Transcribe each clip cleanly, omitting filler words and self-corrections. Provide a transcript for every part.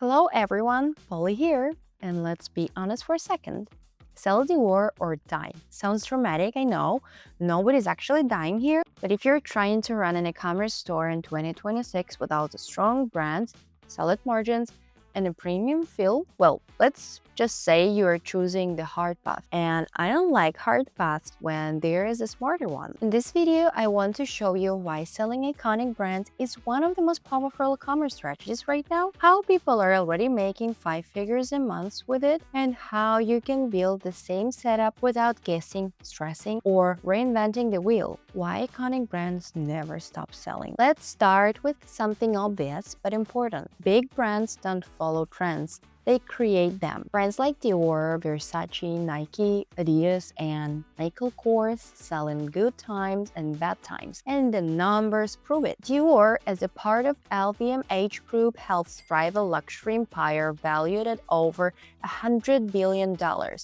Hello everyone, Polly here, and let's be honest for a second. Sell Dior or die. Sounds dramatic, I know. Nobody's actually dying here, but if you're trying to run an e-commerce store in 2026 without a strong brand, solid margins, and a premium feel, well, let's just say you are choosing the hard path. And I don't like hard paths when there is a smarter one. In this video, I want to show you why selling iconic brands is one of the most powerful e-commerce strategies right now, how people are already making 5 figures a month with it, and how you can build the same setup without guessing, stressing, or reinventing the wheel. Why iconic brands never stop selling. Let's start with something obvious but important. Big brands don't follow trends. They create them. Brands like Dior, Versace, Nike, Adidas, and Michael Kors sell in good times and bad times, and the numbers prove it. Dior, as a part of LVMH Group, helps drive a luxury empire valued at over $100 billion.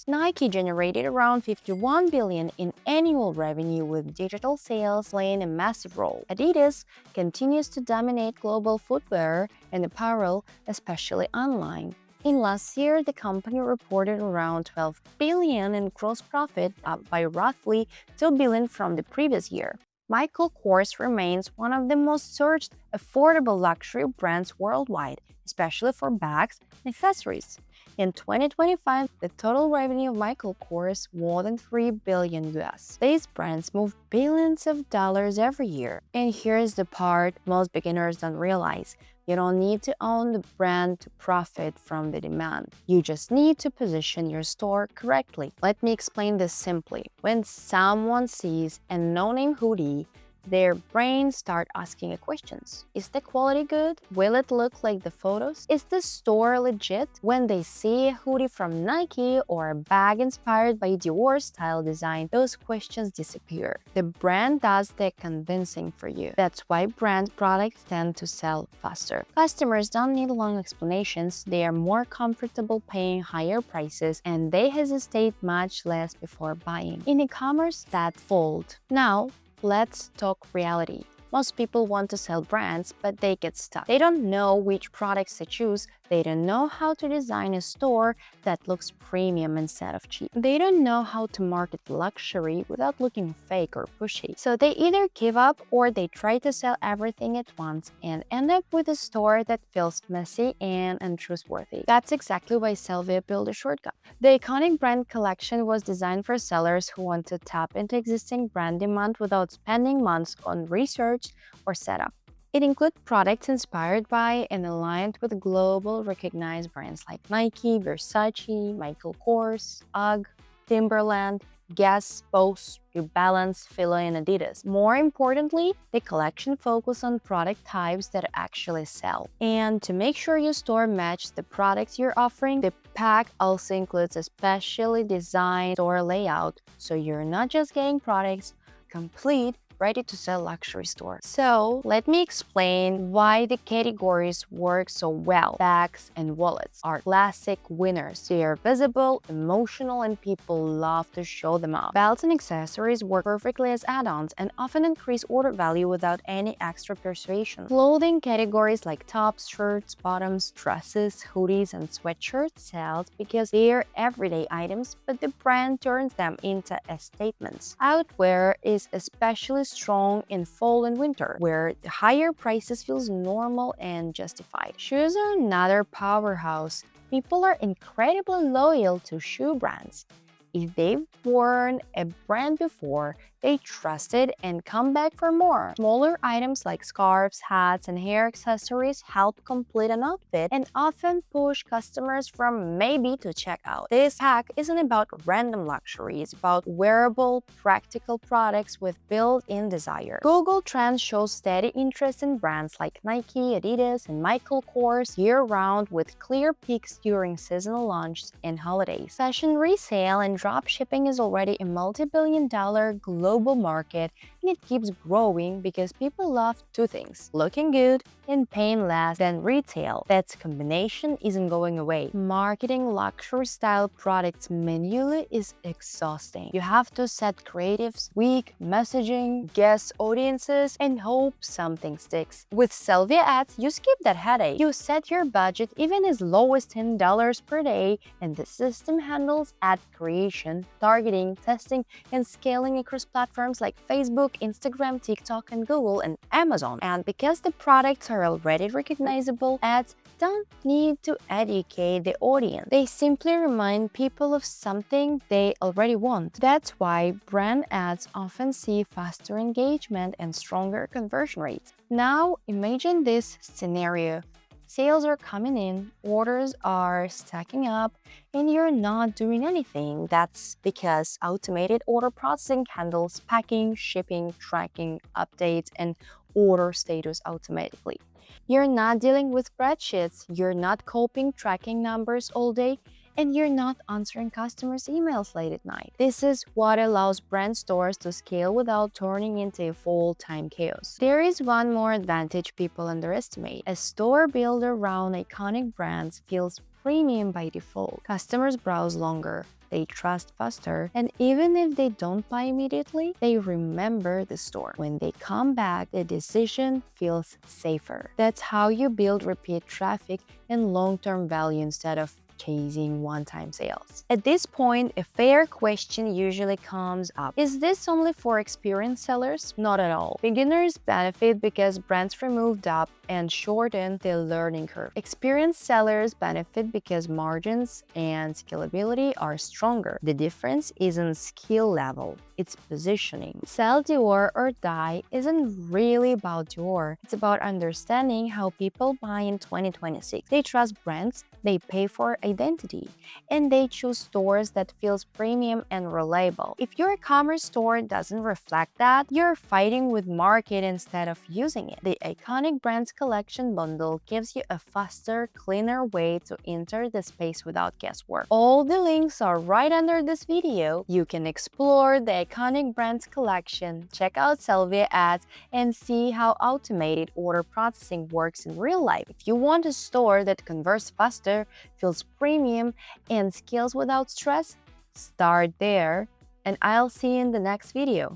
Nike generated around $51 billion in annual revenue, with digital sales playing a massive role. Adidas continues to dominate global footwear and apparel, especially online. In last year, the company reported around $12 billion in gross profit, up by roughly $2 billion from the previous year. Michael Kors remains one of the most searched affordable luxury brands worldwide, especially for bags and accessories. In 2025, the total revenue of Michael Kors more than $3 billion US. These brands move billions of dollars every year. And here's the part most beginners don't realize. You don't need to own the brand to profit from the demand. You just need to position your store correctly. Let me explain this simply. When someone sees a no-name hoodie, their brains start asking questions. Is the quality good? Will it look like the photos? Is the store legit? When they see a hoodie from Nike or a bag inspired by Dior style design, those questions disappear. The brand does the convincing for you. That's why brand products tend to sell faster. Customers don't need long explanations, they are more comfortable paying higher prices, and they hesitate much less before buying. In e-commerce, that fold. Now, let's talk reality. Most people want to sell brands, but they get stuck. They don't know which products to choose. They don't know how to design a store that looks premium instead of cheap. They don't know how to market luxury without looking fake or pushy. So they either give up or they try to sell everything at once and end up with a store that feels messy and untrustworthy. That's exactly why Selvia built a shortcut. The iconic brand collection was designed for sellers who want to tap into existing brand demand without spending months on research or setup. It includes products inspired by and aligned with global recognized brands like Nike, Versace, Michael Kors, UGG, Timberland, Guess, Bose, New Balance, Fila, and Adidas. More importantly, the collection focuses on product types that actually sell. And to make sure your store matches the products you're offering, the pack also includes a specially designed store layout, so you're not just getting products complete, ready-to-sell luxury store. So let me explain why the categories work so well. Bags and wallets are classic winners. They are visible, emotional, and people love to show them off. Belts and accessories work perfectly as add-ons and often increase order value without any extra persuasion. Clothing categories like tops, shirts, bottoms, dresses, hoodies, and sweatshirts sell because they are everyday items, but the brand turns them into statements. Outwear is especially strong in fall and winter, where the higher prices feels normal and justified. Shoes are another powerhouse. People are incredibly loyal to shoe brands. If they've worn a brand before, they trust it and come back for more. Smaller items like scarves, hats, and hair accessories help complete an outfit and often push customers from maybe to checkout. This hack isn't about random luxury, it's about wearable, practical products with built-in desire. Google Trends shows steady interest in brands like Nike, Adidas, and Michael Kors year-round, with clear peaks during seasonal launches and holidays. Fashion resale and drop shipping is already a multi-billion-dollar global market, and it keeps growing because people love two things: looking good and paying less than retail. That combination isn't going away. Marketing luxury style products manually is exhausting. You have to set creatives, weak messaging, guess audiences, and hope something sticks. With Salvia ads, you skip that headache. You set your budget even as low as $10 per day, and the system handles ad creation, targeting, testing, and scaling across platforms like Facebook, Instagram, TikTok, and Google, and Amazon. And because the products are already recognizable, ads don't need to educate the audience. They simply remind people of something they already want. That's why brand ads often see faster engagement and stronger conversion rates. Now, imagine this scenario. Sales are coming in, orders are stacking up, and you're not doing anything. That's because automated order processing handles packing, shipping, tracking, updates, and order status automatically. You're not dealing with spreadsheets, you're not copying tracking numbers all day, and you're not answering customers' emails late at night. This is what allows brand stores to scale without turning into full-time chaos. There is one more advantage people underestimate. A store built around iconic brands feels premium by default. Customers browse longer, they trust faster, and even if they don't buy immediately, they remember the store. When they come back, the decision feels safer. That's how you build repeat traffic and long-term value instead of chasing one-time sales. At this point, a fair question usually comes up. Is this only for experienced sellers? Not at all. Beginners benefit because brands remove doubt and shorten the learning curve. Experienced sellers benefit because margins and scalability are stronger. The difference isn't skill level, it's positioning. Sell Dior or die isn't really about Dior. It's about understanding how people buy in 2026. They trust brands, they pay for identity, and they choose stores that feels premium and reliable. If your e-commerce store doesn't reflect that, you're fighting with market instead of using it. The Iconic Brands Collection bundle gives you a faster, cleaner way to enter the space without guesswork. All the links are right under this video. You can explore the Iconic Brands Collection, check out Salvia ads, and see how automated order processing works in real life. If you want a store that converts faster, feels premium, and scales without stress, start there, and I'll see you in the next video.